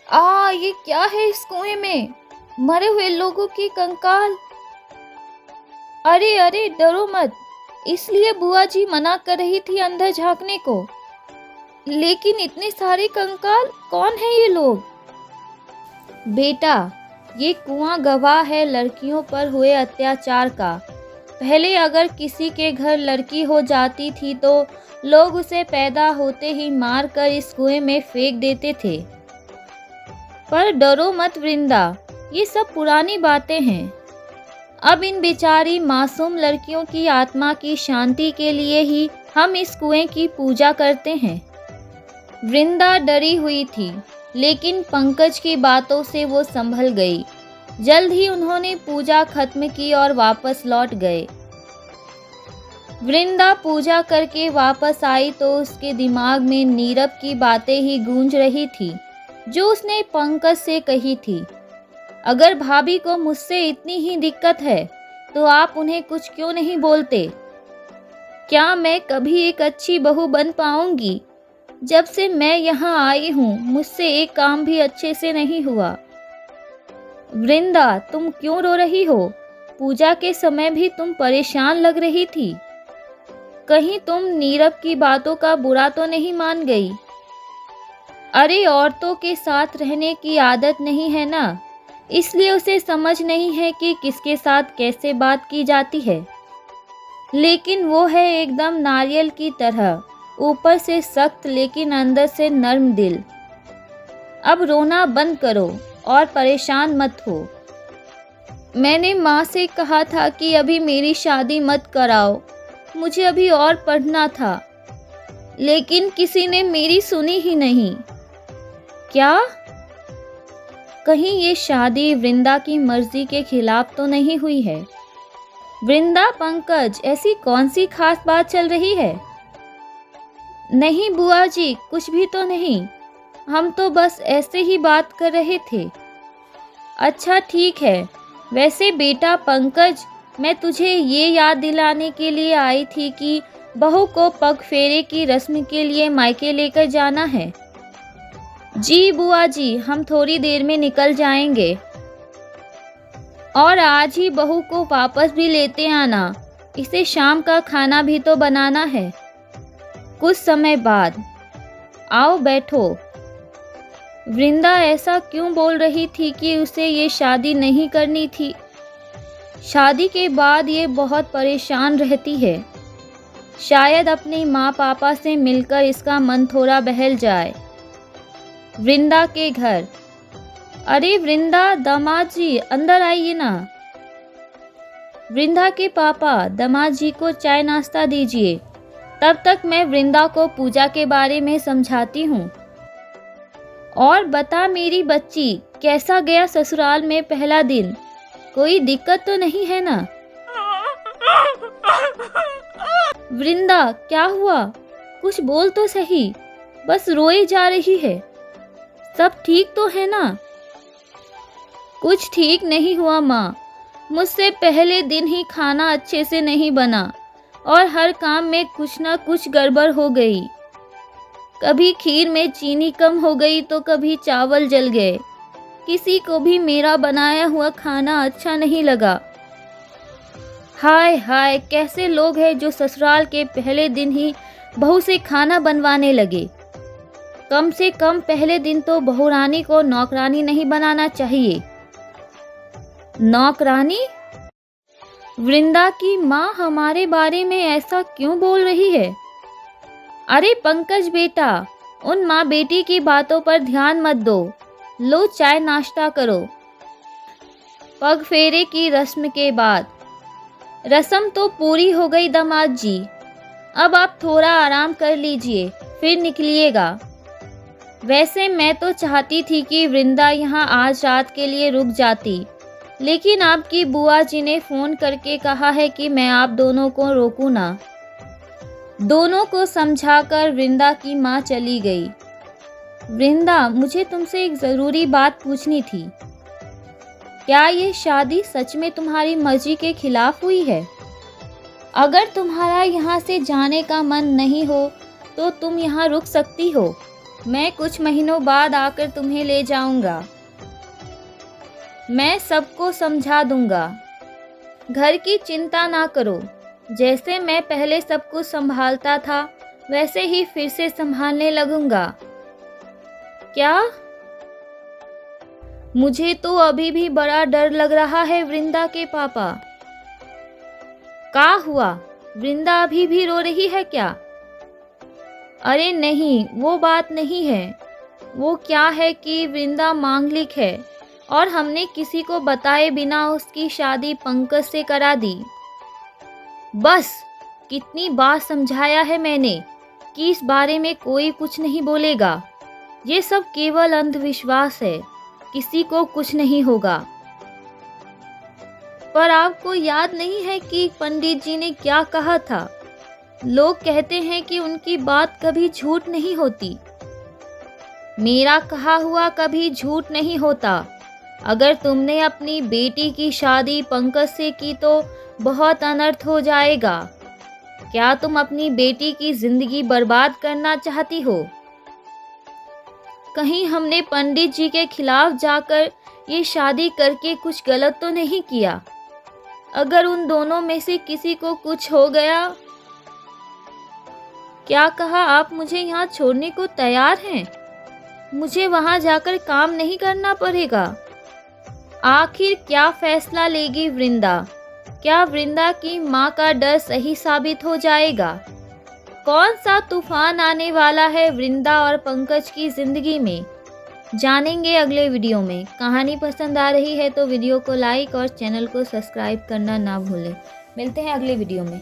ये क्या है इस कुएं में? मरे हुए लोगों के कंकाल। अरे अरे, डरो मत। इसलिए बुआ जी मना कर रही थी अंदर झांकने को। लेकिन इतने सारे कंकाल, कौन है ये लोग? बेटा, ये कुआं गवाह है लड़कियों पर हुए अत्याचार का। पहले अगर किसी के घर लड़की हो जाती थी तो लोग उसे पैदा होते ही मारकर इस कुएं में फेंक देते थे। पर डरो मत वृंदा, ये सब पुरानी बातें हैं। अब इन बेचारी मासूम लड़कियों की आत्मा की शांति के लिए ही हम इस कुएं की पूजा करते हैं। वृंदा डरी हुई थी, लेकिन पंकज की बातों से वो संभल गई। जल्द ही उन्होंने पूजा खत्म की और वापस लौट गए। वृंदा पूजा करके वापस आई तो उसके दिमाग में नीरव की बातें ही गूंज रही थी, जो उसने पंकज से कही थी। अगर भाभी को मुझसे इतनी ही दिक्कत है तो आप उन्हें कुछ क्यों नहीं बोलते? क्या मैं कभी एक अच्छी बहू बन पाऊंगी? जब से मैं यहाँ आई हूँ मुझसे एक काम भी अच्छे से नहीं हुआ। वृंदा, तुम क्यों रो रही हो? पूजा के समय भी तुम परेशान लग रही थी। कहीं तुम नीरव की बातों का बुरा तो नहीं मान गई? अरे, औरतों के साथ रहने की आदत नहीं है ना, इसलिए उसे समझ नहीं है कि किसके साथ कैसे बात की जाती है। लेकिन वो है एकदम नारियल की तरह, ऊपर से सख्त लेकिन अंदर से नर्म दिल। अब रोना बंद करो और परेशान मत हो। मैंने माँ से कहा था कि अभी मेरी शादी मत कराओ, मुझे अभी और पढ़ना था, लेकिन किसी ने मेरी सुनी ही नहीं। क्या? कहीं ये शादी वृंदा की मर्जी के खिलाफ तो नहीं हुई है? वृंदा, पंकज, ऐसी कौन सी खास बात चल रही है? नहीं बुआ जी, कुछ भी तो नहीं। हम तो बस ऐसे ही बात कर रहे थे। अच्छा ठीक है। वैसे बेटा पंकज, मैं तुझे ये याद दिलाने के लिए आई थी कि बहू को पग फेरे की रस्म के लिए मायके लेकर जाना है। जी बुआ जी, हम थोड़ी देर में निकल जाएंगे। और आज ही बहू को वापस भी लेते आना, इसे शाम का खाना भी तो बनाना है। कुछ समय बाद। आओ बैठो। वृंदा ऐसा क्यों बोल रही थी कि उसे ये शादी नहीं करनी थी? शादी के बाद ये बहुत परेशान रहती है। शायद अपनी माँ पापा से मिलकर इसका मन थोड़ा बहल जाए। वृंदा के घर। अरे वृंदा, दामाद जी अंदर आइए ना। वृंदा के पापा, दामाद जी को चाय नाश्ता दीजिए। तब तक मैं वृंदा को पूजा के बारे में समझाती हूँ। और बता मेरी बच्ची, कैसा गया ससुराल में पहला दिन? कोई दिक्कत तो नहीं है ना? वृंदा, क्या हुआ? कुछ बोल तो सही, बस रोई जा रही है। सब ठीक तो है ना? कुछ ठीक नहीं हुआ माँ, मुझसे पहले दिन ही खाना अच्छे से नहीं बना और हर काम में कुछ ना कुछ गड़बड़ हो गई। कभी खीर में चीनी कम हो गई तो कभी चावल जल गए। किसी को भी मेरा बनाया हुआ खाना अच्छा नहीं लगा। हाय हाय, कैसे लोग हैं जो ससुराल के पहले दिन ही बहू से खाना बनवाने लगे। कम से कम पहले दिन तो बहुरानी को नौकरानी नहीं बनाना चाहिए। नौकरानी? वृंदा की माँ हमारे बारे में ऐसा क्यों बोल रही है? अरे पंकज बेटा, उन माँ बेटी की बातों पर ध्यान मत दो। लो चाय नाश्ता करो। पग फेरे की रस्म के बाद। रस्म तो पूरी हो गई दामाद जी, अब आप थोड़ा आराम कर लीजिए, फिर निकलिएगा। वैसे मैं तो चाहती थी कि वृंदा यहाँ आज रात के लिए रुक जाती, लेकिन आपकी बुआ जी ने फ़ोन करके कहा है कि मैं आप दोनों को रोकूं ना। दोनों को समझाकर वृंदा की माँ चली गई। वृंदा, मुझे तुमसे एक ज़रूरी बात पूछनी थी। क्या ये शादी सच में तुम्हारी मर्जी के खिलाफ हुई है? अगर तुम्हारा यहाँ से जाने का मन नहीं हो तो तुम यहाँ रुक सकती हो, मैं कुछ महीनों बाद आकर तुम्हें ले जाऊंगा। मैं सबको समझा दूंगा। घर की चिंता ना करो। जैसे मैं पहले सब कुछ संभालता था वैसे ही फिर से संभालने लगूंगा। क्या? मुझे तो अभी भी बड़ा डर लग रहा है वृंदा के पापा। क्या हुआ? वृंदा अभी भी रो रही है क्या? अरे नहीं, वो बात नहीं है। वो क्या है कि वृंदा मांगलिक है और हमने किसी को बताए बिना उसकी शादी पंकज से करा दी। बस, कितनी बार समझाया है मैंने कि इस बारे में कोई कुछ नहीं बोलेगा। ये सब केवल अंधविश्वास है, किसी को कुछ नहीं होगा। पर आपको याद नहीं है कि पंडित जी ने क्या कहा था? लोग कहते हैं कि उनकी बात कभी झूठ नहीं होती। मेरा कहा हुआ कभी झूठ नहीं होता। अगर तुमने अपनी बेटी की शादी पंकज से की तो बहुत अनर्थ हो जाएगा। क्या तुम अपनी बेटी की जिंदगी बर्बाद करना चाहती हो? कहीं हमने पंडित जी के खिलाफ जाकर ये शादी करके कुछ गलत तो नहीं किया? अगर उन दोनों में से किसी को कुछ हो गया? क्या कहा? आप मुझे यहाँ छोड़ने को तैयार हैं? मुझे वहाँ जाकर काम नहीं करना पड़ेगा। आखिर क्या फैसला लेगी वृंदा? क्या वृंदा की माँ का डर सही साबित हो जाएगा? कौन सा तूफान आने वाला है वृंदा और पंकज की जिंदगी में? जानेंगे अगले वीडियो में। कहानी पसंद आ रही है तो वीडियो को लाइक और चैनल को सब्सक्राइब करना ना भूलें। मिलते हैं अगले वीडियो में।